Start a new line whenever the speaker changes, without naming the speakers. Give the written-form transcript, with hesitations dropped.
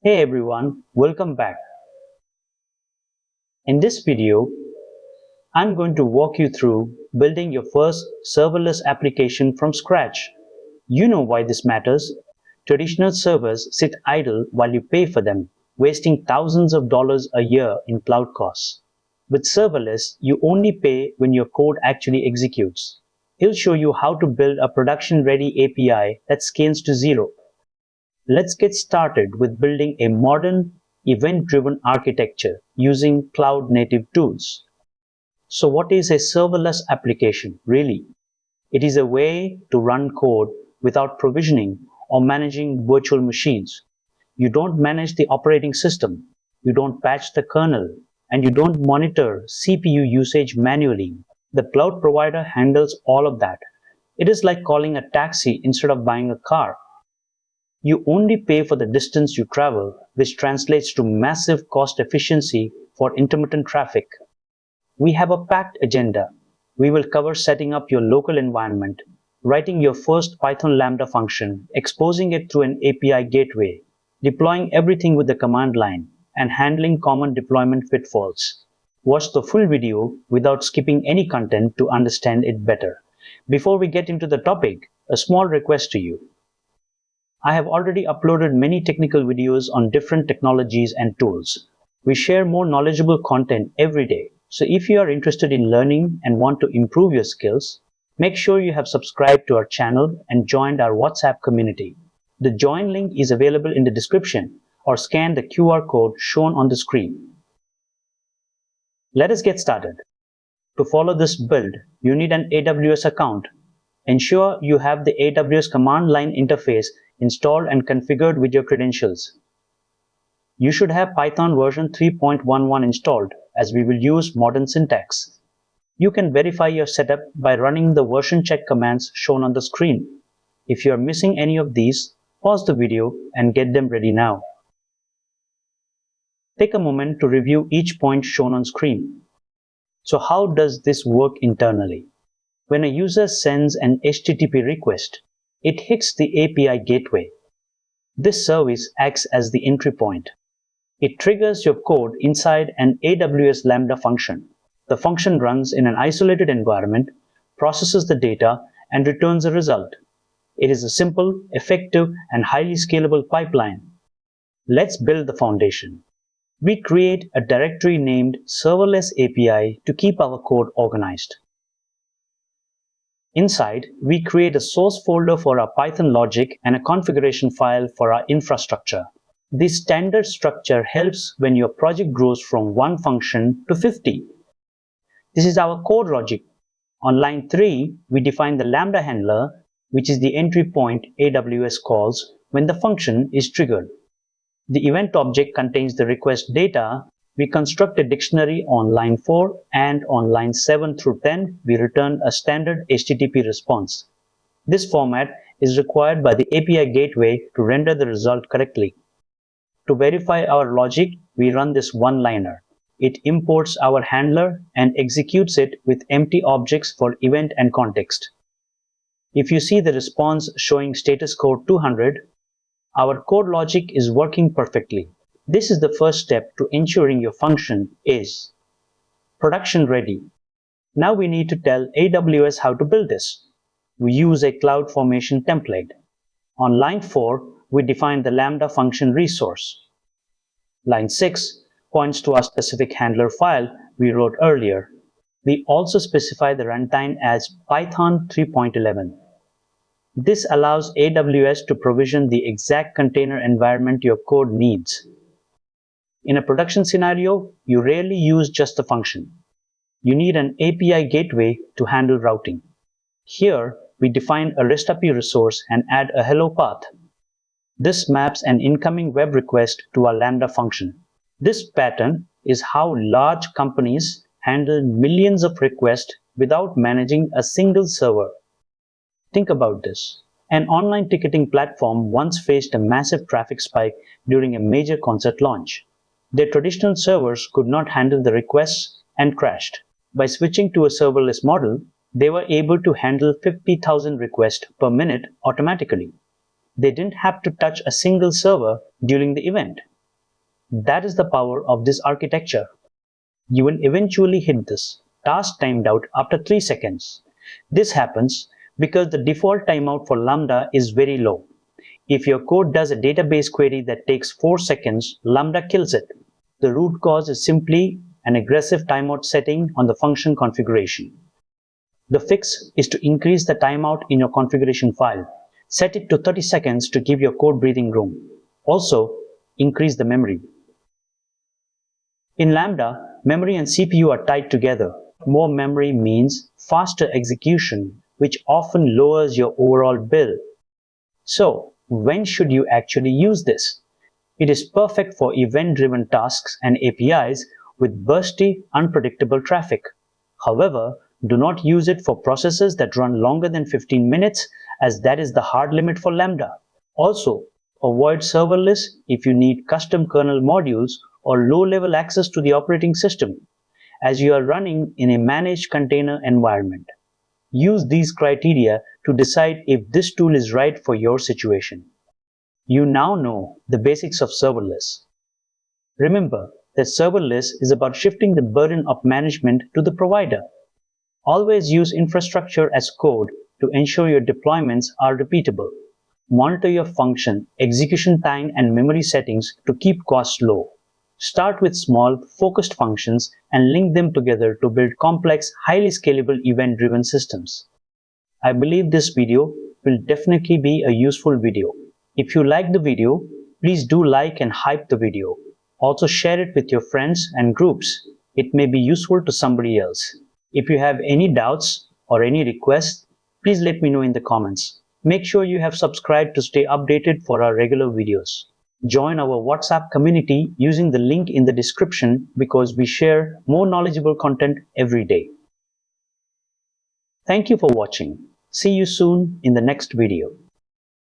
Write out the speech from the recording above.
Hey everyone, welcome back. In this video, I'm going to walk you through building your first serverless application from scratch. You know why this matters. Traditional servers sit idle while you pay for them, wasting thousands of dollars a year in cloud costs. With serverless, you only pay when your code actually executes. He'll show you how to build a production-ready API that scales to zero. Let's get started with building a modern, event-driven architecture using cloud-native tools. So what is a serverless application, really? It is a way to run code without provisioning or managing virtual machines. You don't manage the operating system, you don't patch the kernel, and you don't monitor CPU usage manually. The cloud provider handles all of that. It is like calling a taxi instead of buying a car. You only pay for the distance you travel, which translates to massive cost efficiency for intermittent traffic. We have a packed agenda. We will cover setting up your local environment, writing your first Python Lambda function, exposing it through an API gateway, deploying everything with the command line, and handling common deployment pitfalls. Watch the full video without skipping any content to understand it better. Before we get into the topic, a small request to you. I have already uploaded many technical videos on different technologies and tools. We share more knowledgeable content every day, so if you are interested in learning and want to improve your skills, make sure you have subscribed to our channel and joined our WhatsApp community. The join link is available in the description or scan the QR code shown on the screen. Let us get started. To follow this build, you need an AWS account. Ensure you have the AWS command line interface installed and configured with your credentials. You should have Python version 3.11 installed, as we will use modern syntax. You can verify your setup by running the version check commands shown on the screen. If you are missing any of these, pause the video and get them ready now. Take a moment to review each point shown on screen. So how does this work internally? When a user sends an HTTP request, it hits the API gateway. This service acts as the entry point. It triggers your code inside an AWS Lambda function. The function runs in an isolated environment, processes the data, and returns a result. It is a simple, effective, and highly scalable pipeline. Let's build the foundation. We create a directory named Serverless API to keep our code organized. Inside, we create a source folder for our Python logic and a configuration file for our infrastructure. This standard structure helps when your project grows from one function to 50. This is our code logic. On line 3, we define the Lambda handler, which is the entry point AWS calls when the function is triggered. The event object contains the request data. We construct a dictionary on line 4, and on lines 7 through 10, we return a standard HTTP response. This format is required by the API gateway to render the result correctly. To verify our logic, we run this one-liner. It imports our handler and executes it with empty objects for event and context. If you see the response showing status code 200, our code logic is working perfectly. This is the first step to ensuring your function is production ready. Now we need to tell AWS how to build this. We use a CloudFormation template. On line 4, we define the Lambda function resource. Line 6 points to our specific handler file we wrote earlier. We also specify the runtime as Python 3.11. This allows AWS to provision the exact container environment your code needs. In a production scenario, you rarely use just the function. You need an API gateway to handle routing. Here, we define a REST API resource and add a hello path. This maps an incoming web request to our Lambda function. This pattern is how large companies handle millions of requests without managing a single server. Think about this. An online ticketing platform once faced a massive traffic spike during a major concert launch. Their traditional servers could not handle the requests and crashed. By switching to a serverless model, they were able to handle 50,000 requests per minute automatically. They didn't have to touch a single server during the event. That is the power of this architecture. You will eventually hit this task timed out after 3 seconds. This happens because the default timeout for Lambda is very low. If your code does a database query that takes 4 seconds, Lambda kills it. The root cause is simply an aggressive timeout setting on the function configuration. The fix is to increase the timeout in your configuration file. Set it to 30 seconds to give your code breathing room. Also, increase the memory. In Lambda, memory and CPU are tied together. More memory means faster execution, which often lowers your overall bill. So, when should you actually use this? It is perfect for event-driven tasks and APIs with bursty, unpredictable traffic. However, do not use it for processes that run longer than 15 minutes, as that is the hard limit for Lambda. Also, avoid serverless if you need custom kernel modules or low-level access to the operating system, as you are running in a managed container environment. Use these criteria to decide if this tool is right for your situation. You now know the basics of serverless. Remember that serverless is about shifting the burden of management to the provider. Always use infrastructure as code to ensure your deployments are repeatable. Monitor your function, execution time, and memory settings to keep costs low. Start with small, focused functions and link them together to build complex, highly scalable event-driven systems. I believe this video will definitely be a useful video. If you like the video, please do like and hype the video. Also share it with your friends and groups. It may be useful to somebody else. If you have any doubts or any requests, please let me know in the comments. Make sure you have subscribed to stay updated for our regular videos. Join our WhatsApp community using the link in the description because we share more knowledgeable content every day. Thank you for watching. See you soon in the next video.